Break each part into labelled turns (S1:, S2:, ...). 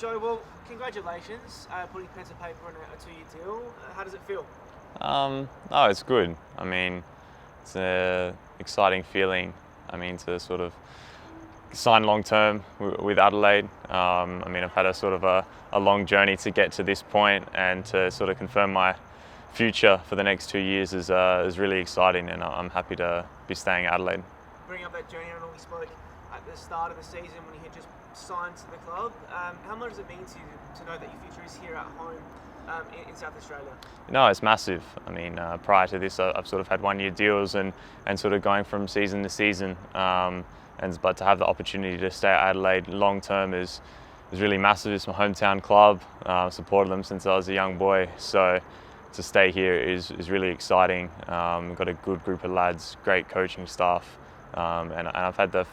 S1: Joe, well, congratulations putting pen to paper on a two-year deal. How does it feel?
S2: No, it's good. I mean, it's an exciting feeling. I mean, to sort of sign long term with Adelaide. I mean, I've had a sort of a long journey to get to this point, and to sort of confirm my future for the next 2 years is really exciting, and I'm happy to be staying at Adelaide.
S1: Bring up that journey, I know we spoke at the start of the season when you had just signed to the club. How much does it mean to you to know that your future is here at home in South Australia?
S2: No, it's massive. I mean, prior to this, I've sort of had 1 year deals and sort of going from season to season. But to have the opportunity to stay at Adelaide long term is really massive. It's my hometown club. Supported them since I was a young boy. So to stay here is really exciting. Got a good group of lads, great coaching staff, and I've had the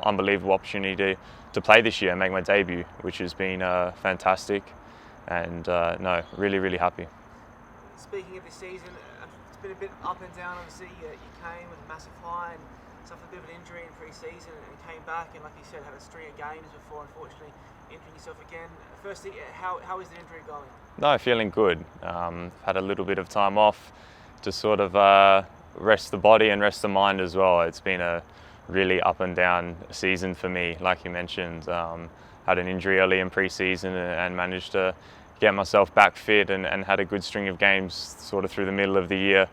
S2: unbelievable opportunity to play this year and make my debut, which has been fantastic. And no, really happy.
S1: Speaking of this season, it's been a bit up and down. Obviously, you came with a massive high and suffered a bit of an injury in pre-season, and came back and, like you said, had a string of games before unfortunately injuring yourself again. Firstly, how is the injury going?
S2: No, feeling good. Had a little bit of time off to sort of rest the body and rest the mind as well. It's been a really up and down season for me, like you mentioned. Had an injury early in pre-season and managed to get myself back fit, and had a good string of games sort of through the middle of the year.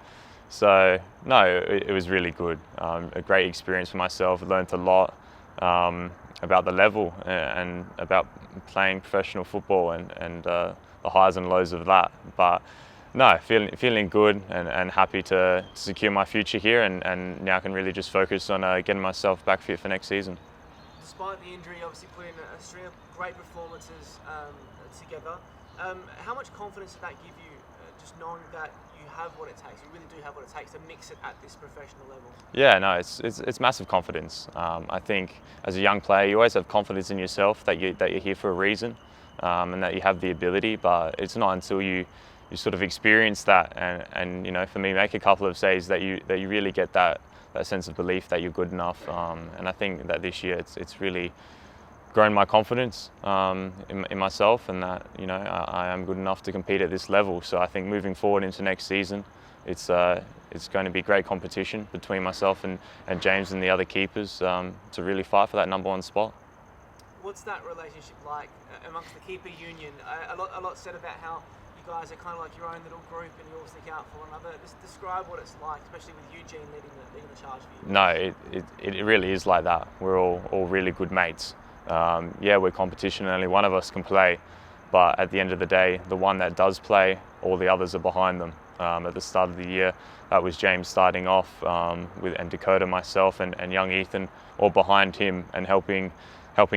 S2: So no, it was really good. A great experience for myself. Learned a lot about the level and about playing professional football and the highs and lows of that. But no, feeling good and happy to secure my future here, and now I can really just focus on getting myself back fit for next season.
S1: Despite the injury, obviously put in a string of great performances together. How much confidence did that give you, just knowing that you have what it takes? You really do have what it takes to mix it at this professional level.
S2: Yeah, no, it's massive confidence. I think as a young player, you always have confidence in yourself that you're here for a reason, and that you have the ability. But it's not until you sort of experience that, and you know, for me, make a couple of saves that you really get that sense of belief that you're good enough. And I think that this year it's really grown my confidence in myself, and that, you know, I am good enough to compete at this level. So I think moving forward into next season, it's going to be great competition between myself and James and the other keepers to really fight for that #1 spot.
S1: What's that relationship like amongst the keeper union? A lot said about how you guys are kind of like your own little group and you all stick out for one another. Just describe what it's like, especially with Eugene leading the charge for you.
S2: No, it really is like that. We're all really good mates. Yeah, we're competition, only one of us can play, but at the end of the day, the one that does play, all the others are behind them. At the start of the year, that was James starting off and Dakota, myself and young Ethan, all behind him and helping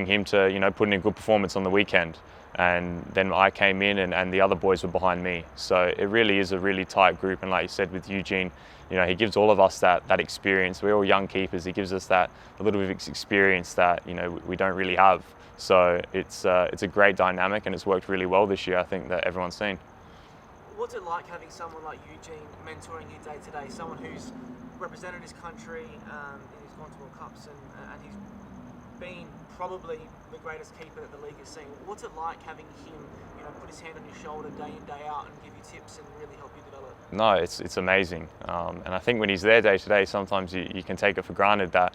S2: him to, you know, put in a good performance on the weekend. And then I came in and the other boys were behind me. So it really is a really tight group, and like you said with Eugene, you know, he gives all of us that experience. We're all young keepers. He gives us a little bit of experience that, you know, we don't really have. So it's a great dynamic, and it's worked really well this year, I think, that everyone's seen.
S1: What's it like having someone like Eugene mentoring you day to day? Someone who's represented his country, he's gone to World Cups, and he's been probably the greatest keeper that the league has seen. What's it like having him, you know, put his hand on your shoulder day in, day out, and give you tips and really help you develop?
S2: No, it's amazing. And I think when he's there day to day, sometimes you can take it for granted that,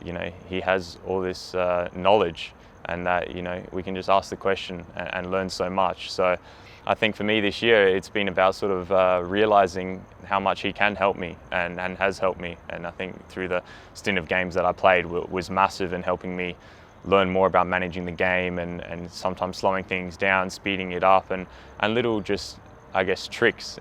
S2: you know, he has all this knowledge, and that, you know, we can just ask the question and learn so much. So I think for me this year, it's been about sort of realising how much he can help me and has helped me. And I think through the stint of games that I played was massive in helping me learn more about managing the game and sometimes slowing things down, speeding it up, and little just, I guess, tricks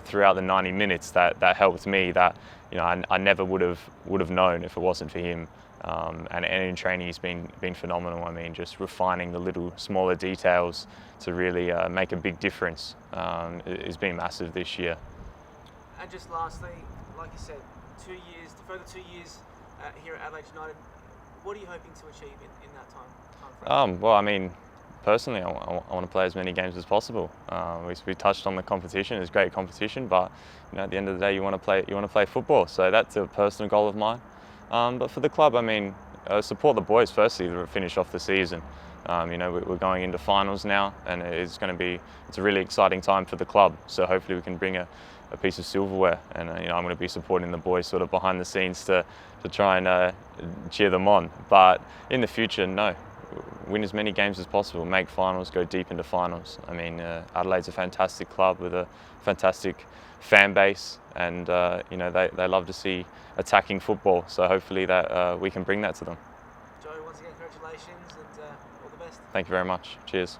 S2: throughout the 90 minutes that helped me that, you know, I never would have known if it wasn't for him. And in training, he's been phenomenal. I mean, just refining the little smaller details to really make a big difference. It's been massive this year.
S1: And just lastly, like you said, 2 years, further 2 years here at Adelaide United. What are you hoping to achieve in that time frame?
S2: Well, I mean, personally, I want to play as many games as possible. We touched on the competition; it's great competition, but, you know, at the end of the day, you want to play football. So that's a personal goal of mine. But for the club, I mean, support the boys firstly to finish off the season. You know, we're going into finals now, and it's a really exciting time for the club. So hopefully we can bring a piece of silverware, and you know, I'm going to be supporting the boys sort of behind the scenes to try and cheer them on. But in the future, no, win as many games as possible, make finals, go deep into finals. I mean, Adelaide's a fantastic club with a fantastic fan base, and you know, they love to see attacking football. So hopefully that we can bring that to them.
S1: Joe, once again, congratulations and all the best.
S2: Thank you very much. Cheers.